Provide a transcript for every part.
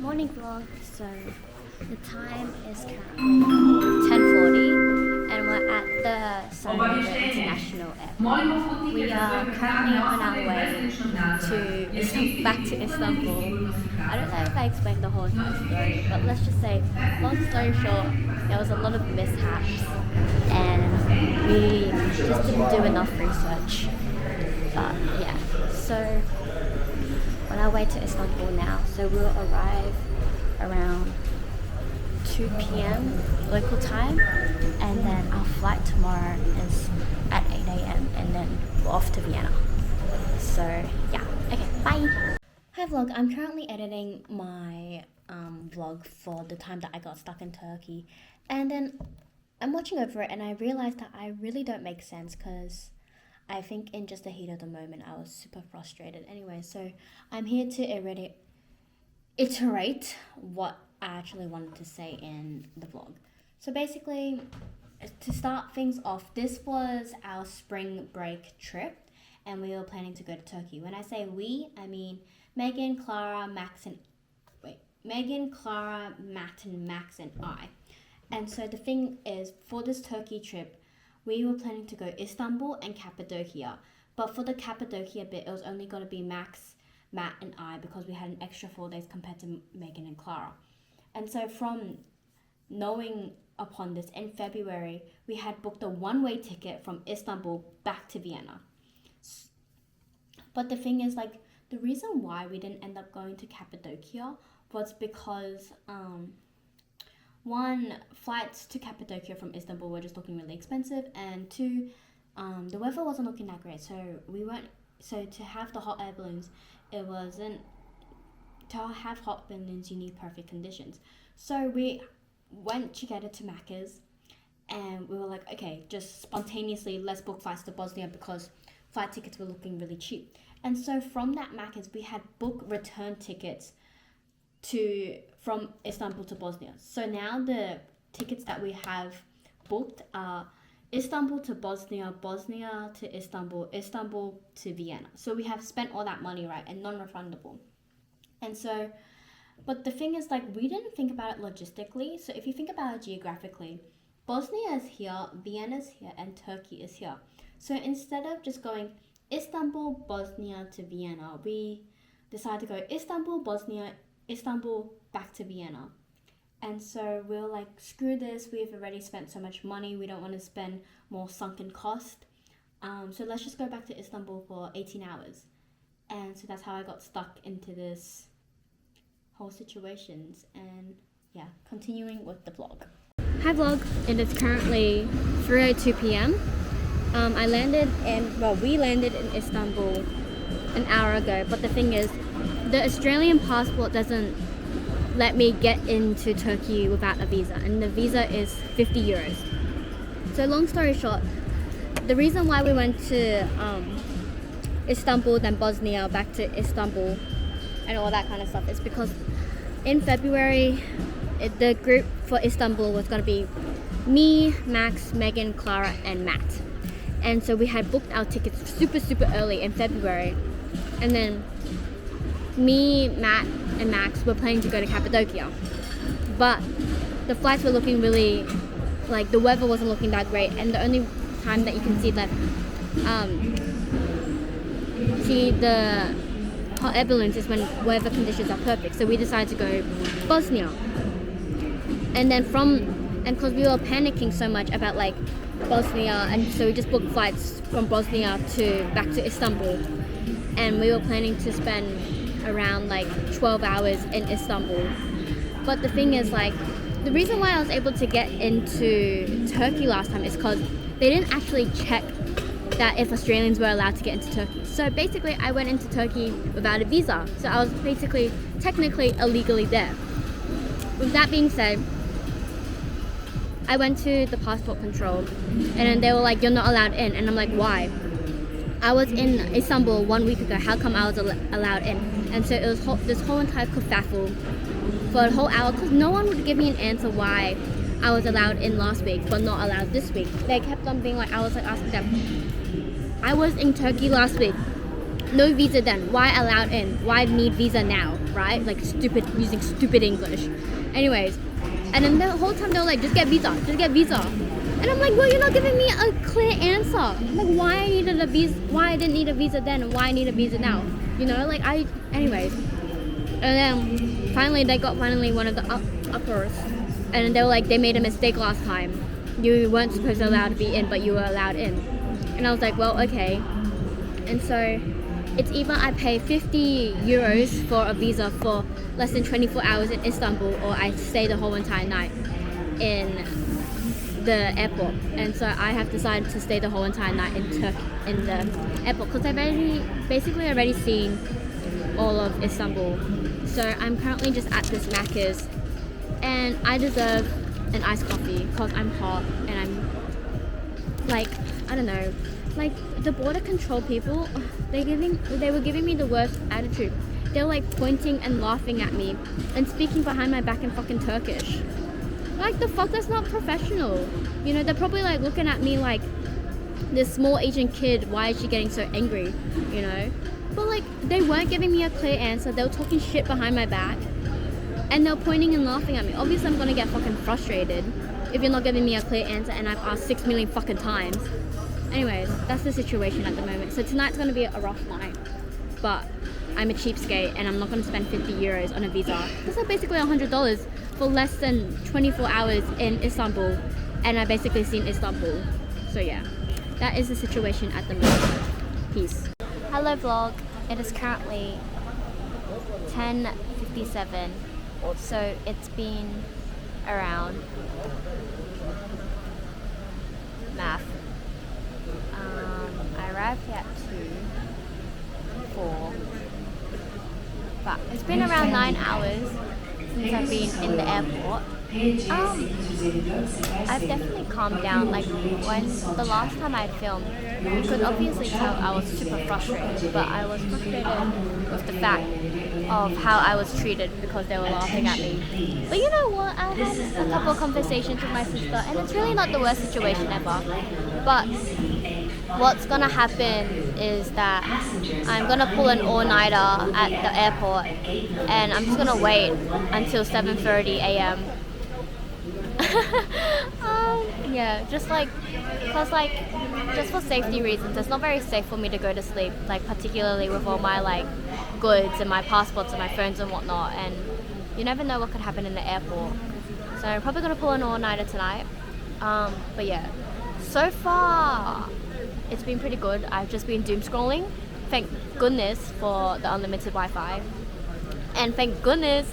Morning vlog. So the time is currently 10:40 and we're at the San Diego International Airport. We are currently on our way to back to Istanbul. I don't know if I explained the whole entire story, but let's just say, long story short, there was a lot of mishaps and we just didn't do enough research. But yeah, so on our way to Istanbul now, so we'll arrive around 2 p.m. local time, and then our flight tomorrow is at 8 a.m. and then we're off to Vienna. So yeah, okay, bye. Hi vlog, I'm currently editing my vlog for the time that I got stuck in Turkey, and then I'm watching over it and I realized that I really don't make sense because I think in just the heat of the moment, I was super frustrated. Anyway, so I'm here to iterate what I actually wanted to say in the vlog. So basically, to start things off, this was our spring break trip, and we were planning to go to Turkey. When I say we, I mean Megan, Clara, Matt, and Max, and I. And so the thing is, for this Turkey trip, we were planning to go Istanbul and Cappadocia. But for the Cappadocia bit, it was only going to be Max, Matt, and I because we had an extra 4 days compared to Megan and Clara. And so from knowing upon this, in February, we had booked a one-way ticket from Istanbul back to Vienna. But the thing is, like, the reason why we didn't end up going to Cappadocia was because one, flights to Cappadocia from Istanbul were just looking really expensive, and two, the weather wasn't looking that great. So to have the hot air balloons, you need perfect conditions. So we went together to Macca's, and we were like, okay, just spontaneously, let's book flights to Bosnia because flight tickets were looking really cheap. And so from that Macca's, we had booked return tickets from Istanbul to Bosnia. So now the tickets that we have booked are Istanbul to Bosnia, Bosnia to Istanbul, Istanbul to Vienna. So we have spent all that money, right, and non-refundable. And so, but the thing is, like, we didn't think about it logistically. So if you think about it geographically, Bosnia is here, Vienna is here, and Turkey is here. So instead of just going Istanbul, Bosnia to Vienna, we decided to go Istanbul, Bosnia, Istanbul, back to Vienna. And so we're like, screw this, we've already spent so much money, we don't want to spend more sunken cost. So let's just go back to Istanbul for 18 hours. And so that's how I got stuck into this whole situations. And yeah, continuing with the vlog. Hi vlog, it is currently 3:02 p.m. We landed in Istanbul an hour ago, but the thing is, the Australian passport doesn't let me get into Turkey without a visa, and the visa is 50 euros. So long story short, the reason why we went to Istanbul, then Bosnia, back to Istanbul, and all that kind of stuff is because in February, the group for Istanbul was going to be me, Max, Megan, Clara, and Matt. And so we had booked our tickets super, super early in February. And then me, Matt, and Max were planning to go to Cappadocia. But the flights were looking really, like, the weather wasn't looking that great. And the only time that you can see the hot air balloons is when weather conditions are perfect. So we decided to go Bosnia. And then because we were panicking so much about, like, Bosnia, and so we just booked flights from Bosnia back to Istanbul. And we were planning to spend around like 12 hours in Istanbul. But the thing is, like, the reason why I was able to get into Turkey last time is because they didn't actually check that if Australians were allowed to get into Turkey. So basically I went into Turkey without a visa. So I was basically technically illegally there. With that being said, I went to the passport control and then they were like, you're not allowed in. And I'm like, why? I was in Istanbul 1 week ago, how come I was allowed in? And so it was this whole entire kerfuffle for a whole hour because no one would give me an answer why I was allowed in last week but not allowed this week. They kept on being like, I was like asking them, I was in Turkey last week, no visa then, why allowed in? Why need visa now, right? Like using stupid English. Anyways, and then the whole time they were like, just get visa. And I'm like, well, you're not giving me a clear answer. Like, why I needed a visa, why I didn't need a visa then, and why I need a visa now. You know, like anyways. And then finally they got one of the uppers. And they were like, they made a mistake last time. You weren't supposed to allow to be in, but you were allowed in. And I was like, well, okay. And so it's either I pay 50 euros for a visa for less than 24 hours in Istanbul, or I stay the whole entire night in the airport. And so I have decided to stay the whole entire night in the airport, because I've already seen all of Istanbul. So I'm currently just at this Macca's, and I deserve an iced coffee because I'm hot and I'm like, I don't know, like the border control people, they were giving me the worst attitude. They were like pointing and laughing at me and speaking behind my back in fucking Turkish. Like, the fuck, that's not professional. You know, they're probably like looking at me like this small Asian kid, why is she getting so angry, you know? But like, they weren't giving me a clear answer. They were talking shit behind my back and they were pointing and laughing at me. Obviously I'm gonna get fucking frustrated if you're not giving me a clear answer and I've asked 6 million fucking times. Anyways, that's the situation at the moment. So tonight's gonna be a rough night, but I'm a cheapskate and I'm not gonna spend 50 euros on a visa. That's like basically $100 for less than 24 hours in Istanbul, and I basically seen Istanbul. So yeah, that is the situation at the moment. Peace. Hello vlog, it is currently 10:57, so it's been around math. I arrived here at 4, but it's been around 9 hours since I've been in the airport. I've definitely calmed down. Like, when the last time I filmed, you could obviously tell I was super frustrated, but I was frustrated with the fact of how I was treated because they were laughing at me. But you know what, I had a couple of conversations with my sister and it's really not the worst situation ever. But what's gonna happen is that I'm gonna pull an all-nighter at the airport and I'm just gonna wait until 7:30 a.m. Yeah, just for safety reasons. It's not very safe for me to go to sleep, like particularly with all my like goods and my passports and my phones and whatnot, and you never know what could happen in the airport. So I'm probably gonna pull an all-nighter tonight. But yeah, so far it's been pretty good. I've just been doom scrolling. Thank goodness for the unlimited Wi-Fi, and thank goodness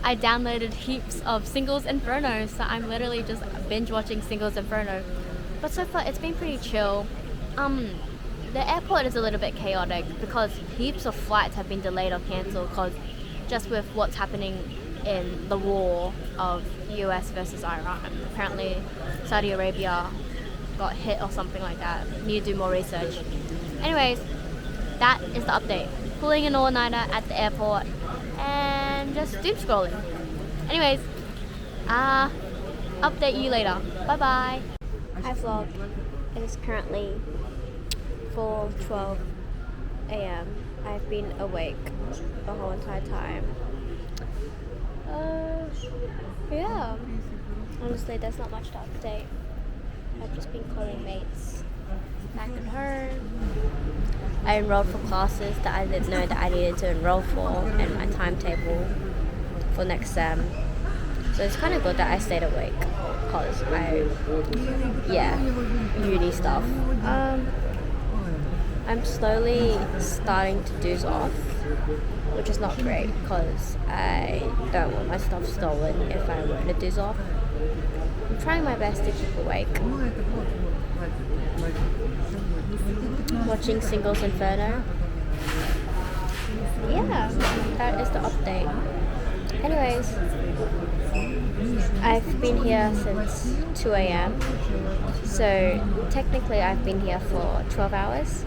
I downloaded heaps of Singles Inferno, so I'm literally just binge watching Singles Inferno. But so far it's been pretty chill. The airport is a little bit chaotic because heaps of flights have been delayed or cancelled because just with what's happening in the war of US versus Iran. Apparently Saudi Arabia got hit or something like that. Need to do more research. Anyways, that is the update. Pulling an all-nighter at the airport and just doom scrolling. Anyways, update you later. Bye bye. Hi vlog. It is currently 4:12 a.m. I've been awake the whole entire time. Yeah. Honestly, there's not much to update. I've just been calling mates back at home. I enrolled for classes that I didn't know that I needed to enroll for, and my timetable for next sem. So it's kind of good that I stayed awake because uni stuff. I'm slowly starting to doze off, which is not great because I don't want my stuff stolen if I were to doze off. I'm trying my best to keep awake. Watching Singles Inferno. Yeah, that is the update. Anyways, I've been here since 2 a.m. So technically I've been here for 12 hours.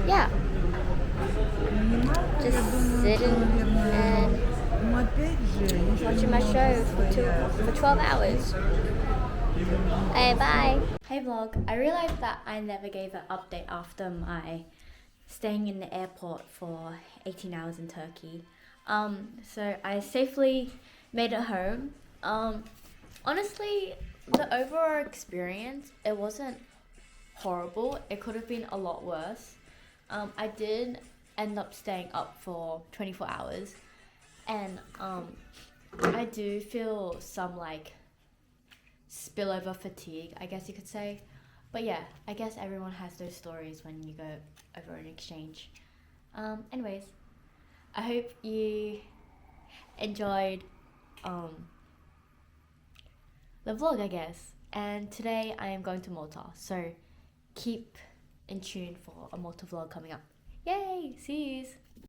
Yeah. Just sitting and watching my show for 12 hours. Hey, bye. Hey vlog, I realized that I never gave an update after my staying in the airport for 18 hours in Turkey. So I safely made it home. Honestly, the overall experience, it wasn't horrible. It could have been a lot worse. I did end up staying up for 24 hours, and I do feel some like spillover fatigue, I guess you could say. But yeah, I guess everyone has those stories when you go over an exchange. Anyways, I hope you enjoyed the vlog, I guess. And today I am going to Malta, so keep in tune for a Malta vlog coming up. Yay! See yous!